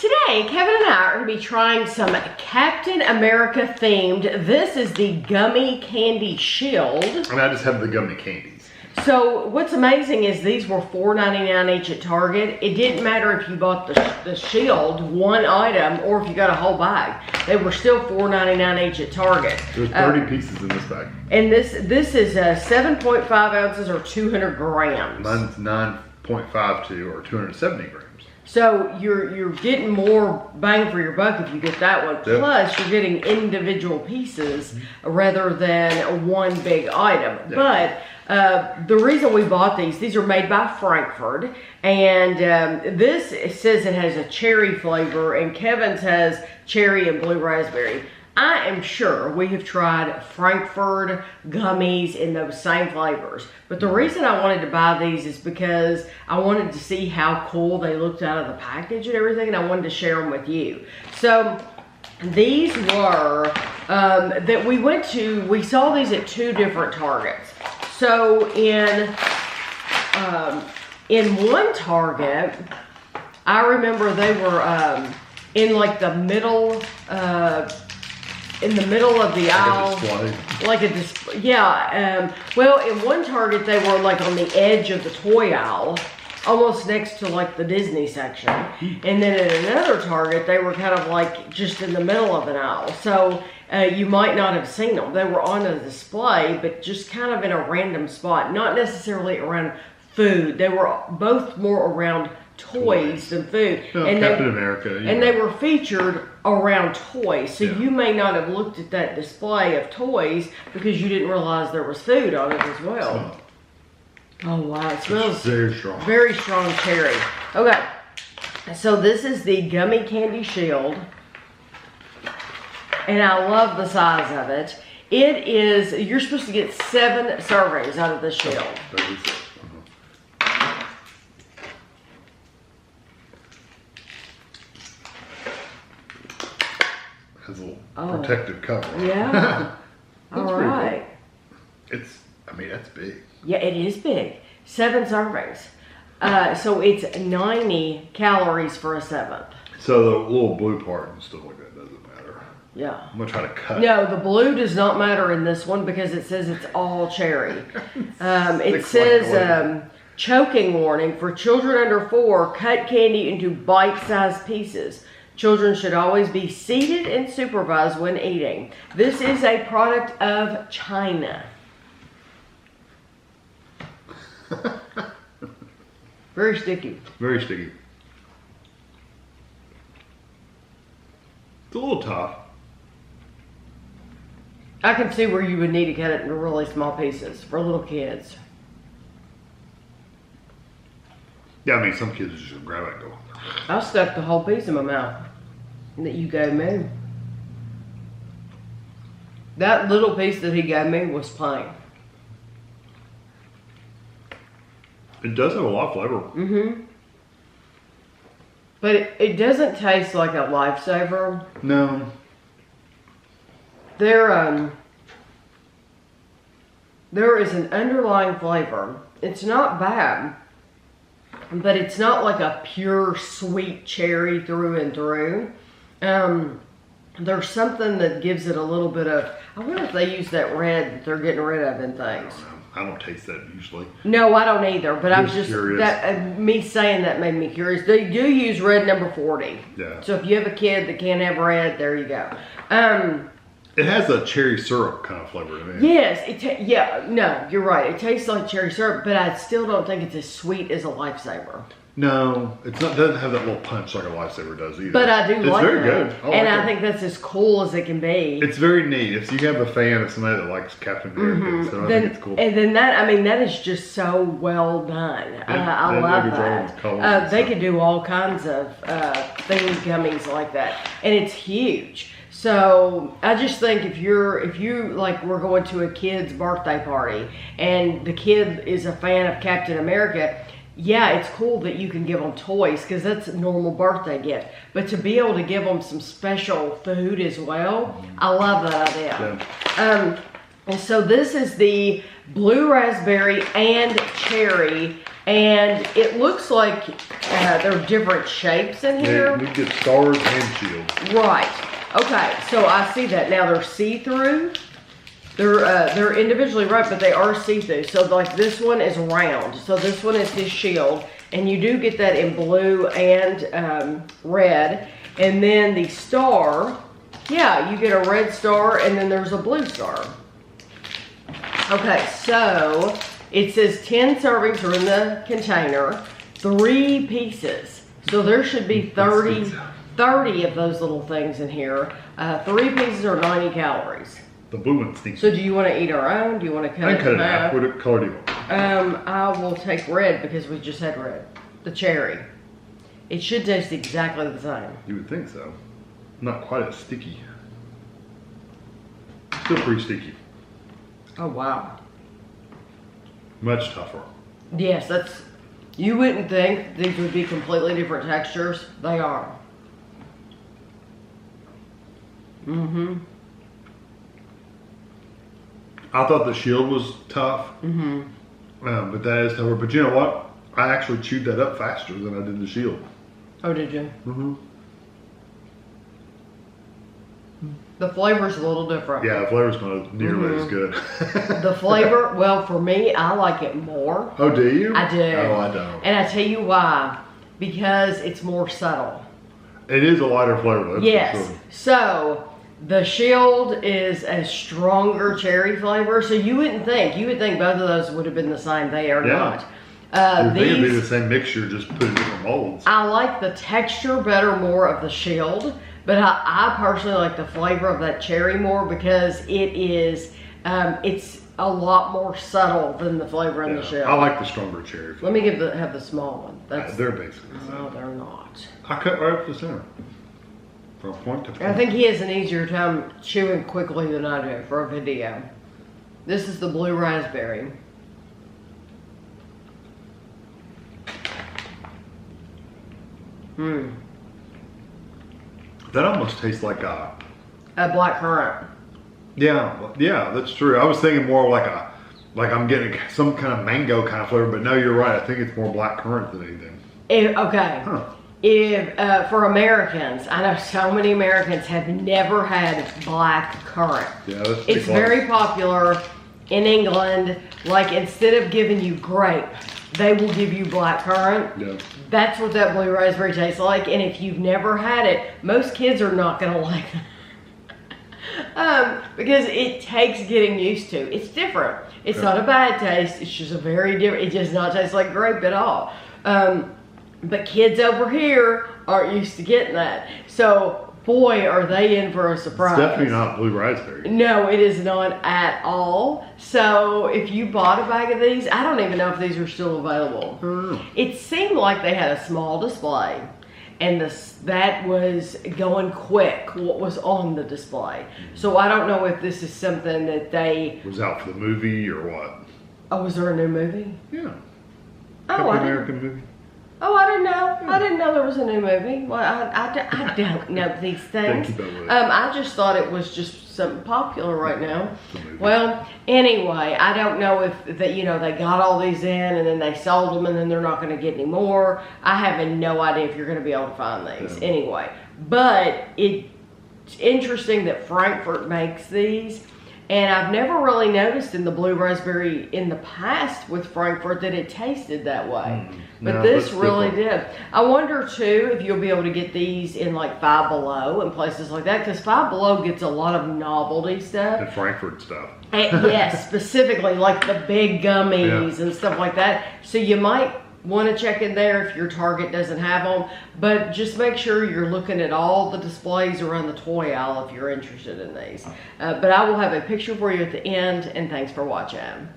Today, Kevin and I are going to be trying some Captain America themed. This is the Gummy Candy Shield. And I just have the gummy candies. So what's amazing is these were $4.99 each at Target. It didn't matter if you bought the shield, one item, or if you got a whole bag. They were still $4.99 each at Target. There's 30 pieces in this bag. And this is 7.5 ounces or 200 grams. Mine's 9.52 or 270 grams. So you're getting more bang for your buck if you get that one. Yep. Plus, you're getting individual pieces rather than one big item. Yep. But the reason we bought these are made by Frankford, and this says it has a cherry flavor, and Kevin's has cherry and blue raspberry. I am sure we have tried Frankford gummies in those same flavors. But the reason I wanted to buy these is because I wanted to see how cool they looked out of the package and everything, and I wanted to share them with you. So these were, that we saw these at two different Targets. So in one Target, I remember they were in like the middle, in the middle of the aisle, like a display. Yeah. Well, in one Target they were like on the edge of the toy aisle, almost next to like the Disney section, and then at another Target they were kind of like just in the middle of an aisle. So you might not have seen them. They were on a display, but just kind of in a random spot, not necessarily around food. They were both more around toys than food. Oh, and Captain America. And they were featured around toys. So you may not have looked at that display of toys because you didn't realize there was food on it as well. Oh wow, it smells very strong. Very strong cherry. Okay, so this is the Gummy Candy Shield. And I love the size of it. It is, you're supposed to get 7 servings out of this shield. Has a little protective cover. Yeah. All right. Cool. I mean, that's big. Yeah, it is big. 7 servings. So it's 90 calories for a 7th. So the little blue part and stuff like that doesn't matter. Yeah. I'm going to try to cut. No, the blue does not matter in this one because it says it's all cherry. It says, choking warning, for children under 4, cut candy into bite-sized pieces. Children should always be seated and supervised when eating. This is a product of China. Very sticky. Very sticky. It's a little tough. I can see where you would need to cut it into really small pieces for little kids. Yeah, I mean, some kids just grab it and go. I stuck the whole piece in my mouth that you gave me. That little piece that he gave me was plain. It does have a lot of flavor. Mm-hmm. But it doesn't taste like a lifesaver. No. There is an underlying flavor. It's not bad, but it's not like a pure sweet cherry through and through. There's something that gives it a little bit of, I wonder if they use that red that they're getting rid of in things. I don't taste that usually. No, I don't either, but I'm just, curious. Me saying that made me curious. They do use red number 40. Yeah. So if you have a kid that can't have red, there you go. It has a cherry syrup kind of flavor to me. Yes, no, you're right. It tastes like cherry syrup, but I still don't think it's as sweet as a Lifesaver. No, it doesn't have that little punch like a Lifesaver does either. But I do like it. It's very good. I think that's as cool as it can be. It's very neat. If you have a fan of somebody that likes Captain America, so I think it's cool. And then that is just so well done. I love that. They could do all kinds of themed gummies like that, and it's huge. So I just think if you like, we're going to a kid's birthday party and the kid is a fan of Captain America, yeah, it's cool that you can give them toys because that's a normal birthday gift. But to be able to give them some special food as well, I love that idea. Yeah. And so this is the blue raspberry and cherry And it looks like there are different shapes in here. Yeah, you get stars and shields. Right. Okay, so I see that. Now they're see-through. They're individually wrapped, but they are see-through. So like this one is round. So this one is his shield. And you do get that in blue and red. And then the star, yeah, you get a red star and then there's a blue star. Okay, so it says 10 servings are in the container, 3 pieces. So there should be 30 of those little things in here. 3 pieces are 90 calories. The blue one's stinky. So do you want to eat our own? Do you want to cut it in half? What color do you want? I will take red because we just had red. The cherry. It should taste exactly the same. You would think so. Not quite as sticky. Still pretty sticky. Oh, wow. Much tougher. Yes, you wouldn't think these would be completely different textures. They are. Mm-hmm. I thought the shield was tough. Mm-hmm. But that is tougher. But you know what? I actually chewed that up faster than I did the shield. Oh, did you? Mm-hmm. The flavor's a little different. Yeah, the flavor's not nearly as good. The flavor, well, for me, I like it more. Oh, do you? I do. Oh, I don't. And I tell you why. Because it's more subtle. It is a lighter flavor. That's yes. for sure. So, the shield is a stronger cherry flavor. So you would think both of those would have been the same. They are not. These would be the same mixture, just put in different molds. I like the texture better, more of the shield. But I personally like the flavor of that cherry more because it is, it's a lot more subtle than the flavor in the shield. I like the stronger cherry flavor. Let me have the small one. They're basically the same. No, they're not. I cut right up the center. From point to point. I think he has an easier time chewing quickly than I do for a video. This is the blue raspberry. That almost tastes like a black currant. Yeah, that's true. I was thinking more like I'm getting some kind of mango kind of flavor, but no, you're right. I think it's more black currant than anything. If for Americans, I know so many Americans have never had black currant. Yeah, that's it's very popular in England. Like instead of giving you grape, they will give you black currant. Yeah. That's what that blue raspberry tastes like. And if you've never had it, most kids are not going to like it. Because it takes getting used to. It's different. It's not a bad taste. It's just a very different. It does not taste like grape at all. But kids over here aren't used to getting that. So, boy, are they in for a surprise. It's definitely not blue raspberry. No, it is not at all. So, if you bought a bag of these, I don't even know if these are still available. It seemed like they had a small display. And that was going quick, what was on the display. So, I don't know if this is something that they... Was out for the movie or what? Oh, was there a new movie? Yeah. Captain American movie. Oh, I didn't know. I didn't know there was a new movie. Well, I don't know these things. I just thought it was just something popular right now. Well, anyway, I don't know if they got all these in and then they sold them and then they're not going to get any more. I have no idea if you're going to be able to find these anyway. But it's interesting that Frankford makes these. And I've never really noticed in the blue raspberry in the past with Frankfurt that it tasted that way. But this really did. I wonder too if you'll be able to get these in like Five Below and places like that. Because Five Below gets a lot of novelty stuff. The Frankfurt stuff. Yes, specifically like the big gummies and stuff like that. So you might want to check in there if your Target doesn't have them, but just make sure you're looking at all the displays around the toy aisle if you're interested in these. But I will have a picture for you at the end, and thanks for watching.